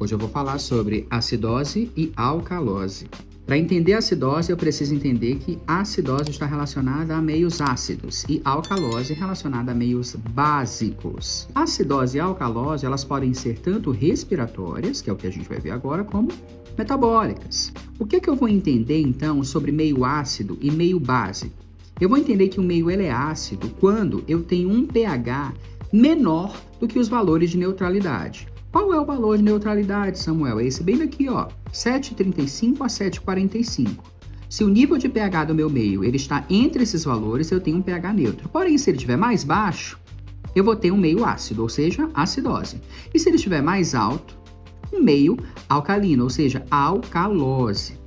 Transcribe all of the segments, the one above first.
Hoje eu vou falar sobre acidose e alcalose. Para entender a acidose, eu preciso entender que a acidose está relacionada a meios ácidos e alcalose relacionada a meios básicos. A acidose e a alcalose, elas podem ser tanto respiratórias, que é o que a gente vai ver agora, como metabólicas. O que é que eu vou entender, então, sobre meio ácido e meio básico? Eu vou entender que o meio ele é ácido quando eu tenho um pH menor do que os valores de neutralidade. Qual é o valor de neutralidade, Samuel? É esse bem daqui, ó, 7,35 a 7,45. Se o nível de pH do meu meio ele está entre esses valores, eu tenho um pH neutro. Porém, se ele estiver mais baixo, eu vou ter um meio ácido, ou seja, acidose. E se ele estiver mais alto, um meio alcalino, ou seja, alcalose.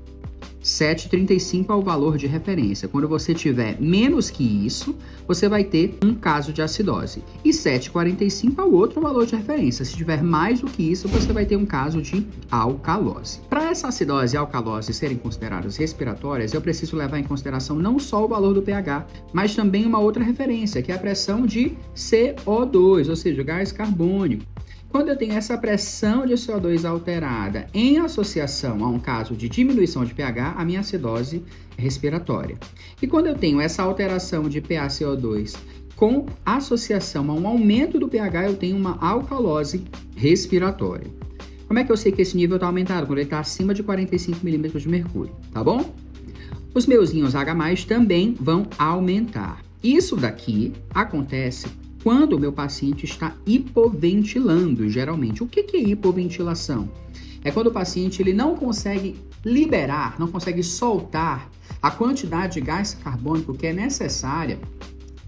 7,35 é o valor de referência. Quando você tiver menos que isso, você vai ter um caso de acidose. E 7,45 é o outro valor de referência. Se tiver mais do que isso, você vai ter um caso de alcalose. Para essa acidose e alcalose serem consideradas respiratórias, eu preciso levar em consideração não só o valor do pH, mas também uma outra referência, que é a pressão de CO2, ou seja, o gás carbônico. Quando eu tenho essa pressão de CO2 alterada em associação a um caso de diminuição de pH, a minha acidose é respiratória. E quando eu tenho essa alteração de paCO2 com associação a um aumento do pH, eu tenho uma alcalose respiratória. Como é que eu sei que esse nível está aumentado? Quando ele está acima de 45 milímetros de mercúrio, tá bom? Os meus íons H+, também vão aumentar. Isso daqui acontece quando o meu paciente está hipoventilando, geralmente. O que é hipoventilação? É quando o paciente ele não consegue liberar, não consegue soltar a quantidade de gás carbônico que é necessária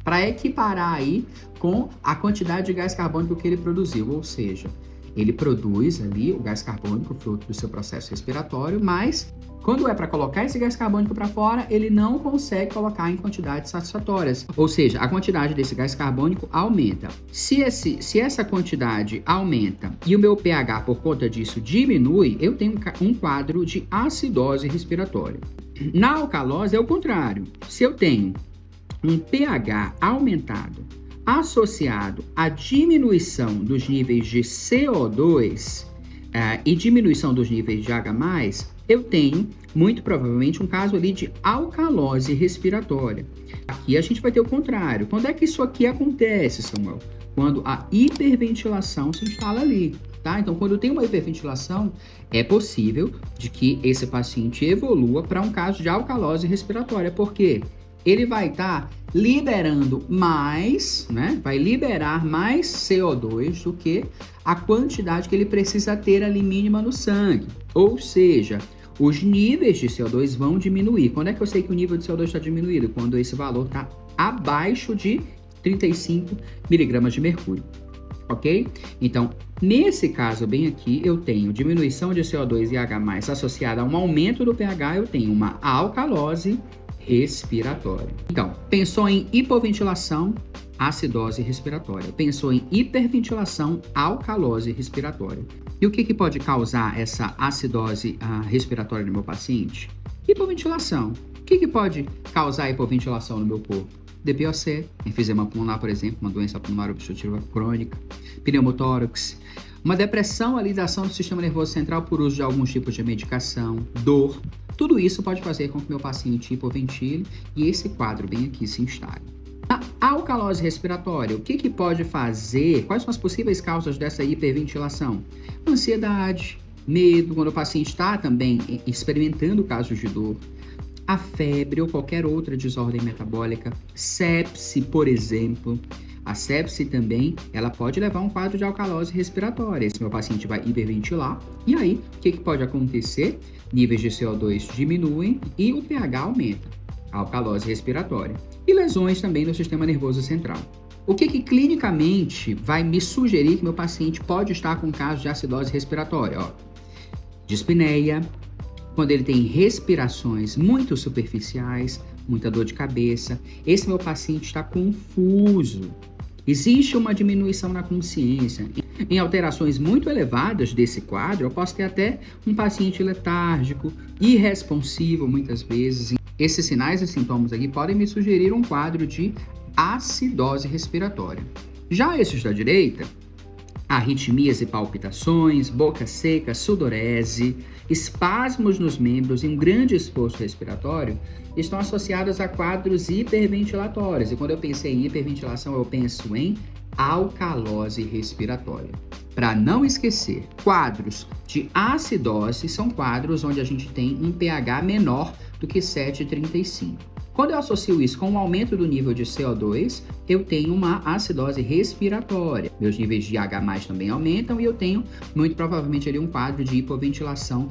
para equiparar aí com a quantidade de gás carbônico que ele produziu. Ou seja, ele produz ali o gás carbônico fruto do seu processo respiratório, mas quando é para colocar esse gás carbônico para fora, ele não consegue colocar em quantidades satisfatórias. Ou seja, a quantidade desse gás carbônico aumenta. Se essa quantidade aumenta e o meu pH, por conta disso, diminui, eu tenho um quadro de acidose respiratória. Na alcalose é o contrário. Se eu tenho um pH aumentado associado à diminuição dos níveis de CO2 e diminuição dos níveis de H+, eu tenho, muito provavelmente, um caso ali de alcalose respiratória. Aqui a gente vai ter o contrário. Quando é que isso aqui acontece, Samuel? Quando a hiperventilação se instala ali, tá? Então, quando tem uma hiperventilação, é possível de que esse paciente evolua para um caso de alcalose respiratória. Por quê? Ele vai estar liberando mais, né? Vai liberar mais CO2 do que a quantidade que ele precisa ter ali mínima no sangue. Ou seja, os níveis de CO2 vão diminuir. Quando é que eu sei que o nível de CO2 está diminuído? Quando esse valor está abaixo de 35 miligramas de mercúrio. Ok? Então, nesse caso bem aqui, eu tenho diminuição de CO2 e H+, associada a um aumento do pH, eu tenho uma alcalose respiratória. Então, pensou em hipoventilação, acidose respiratória. Pensou em hiperventilação, alcalose respiratória. E o que pode causar essa acidose respiratória no meu paciente? Hipoventilação. O que pode causar hipoventilação no meu corpo? DPOC, enfisema pulmonar, por exemplo, uma doença pulmonar obstrutiva crônica, pneumotórax, uma depressão ali da ação do sistema nervoso central por uso de alguns tipos de medicação, dor. Tudo isso pode fazer com que o meu paciente hipoventile e esse quadro bem aqui se instale. A alcalose respiratória, o que pode fazer? Quais são as possíveis causas dessa hiperventilação? Ansiedade, medo, quando o paciente está também experimentando casos de dor, a febre ou qualquer outra desordem metabólica, sepse, por exemplo. A sepse também, ela pode levar a um quadro de alcalose respiratória. Esse meu paciente vai hiperventilar e aí, o que pode acontecer? Níveis de CO2 diminuem e o pH aumenta. Alcalose respiratória. E lesões também no sistema nervoso central. O que clinicamente vai me sugerir que meu paciente pode estar com caso de acidose respiratória? Ó, dispneia, quando ele tem respirações muito superficiais, muita dor de cabeça, esse meu paciente está confuso. Existe uma diminuição na consciência. Em alterações muito elevadas desse quadro, eu posso ter até um paciente letárgico, irresponsivo muitas vezes. Esses sinais e sintomas aqui podem me sugerir um quadro de acidose respiratória. Já esses da direita Arritmias e palpitações, boca seca, sudorese, espasmos nos membros e um grande esforço respiratório estão associados a quadros hiperventilatórios. E quando eu penso em hiperventilação, eu penso em alcalose respiratória. Para não esquecer, quadros de acidose são quadros onde a gente tem um pH menor do que 7,35. Quando eu associo isso com o aumento do nível de CO2, eu tenho uma acidose respiratória. Meus níveis de H+ também aumentam e eu tenho, muito provavelmente, ali um quadro de hipoventilação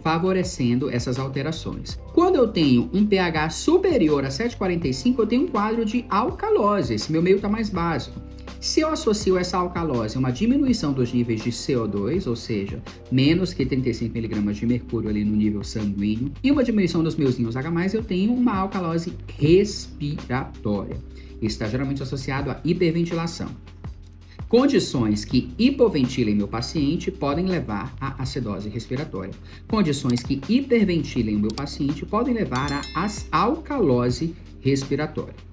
favorecendo essas alterações. Quando eu tenho um pH superior a 7,45, eu tenho um quadro de alcalose. Esse meu meio está mais básico. Se eu associo essa alcalose a uma diminuição dos níveis de CO2, ou seja, menos que 35 mg de mercúrio ali no nível sanguíneo, e uma diminuição dos meus íons H+, eu tenho uma alcalose respiratória. Isso está geralmente associado à hiperventilação. Condições que hipoventilem meu paciente podem levar à acidose respiratória. Condições que hiperventilem o meu paciente podem levar à alcalose respiratória.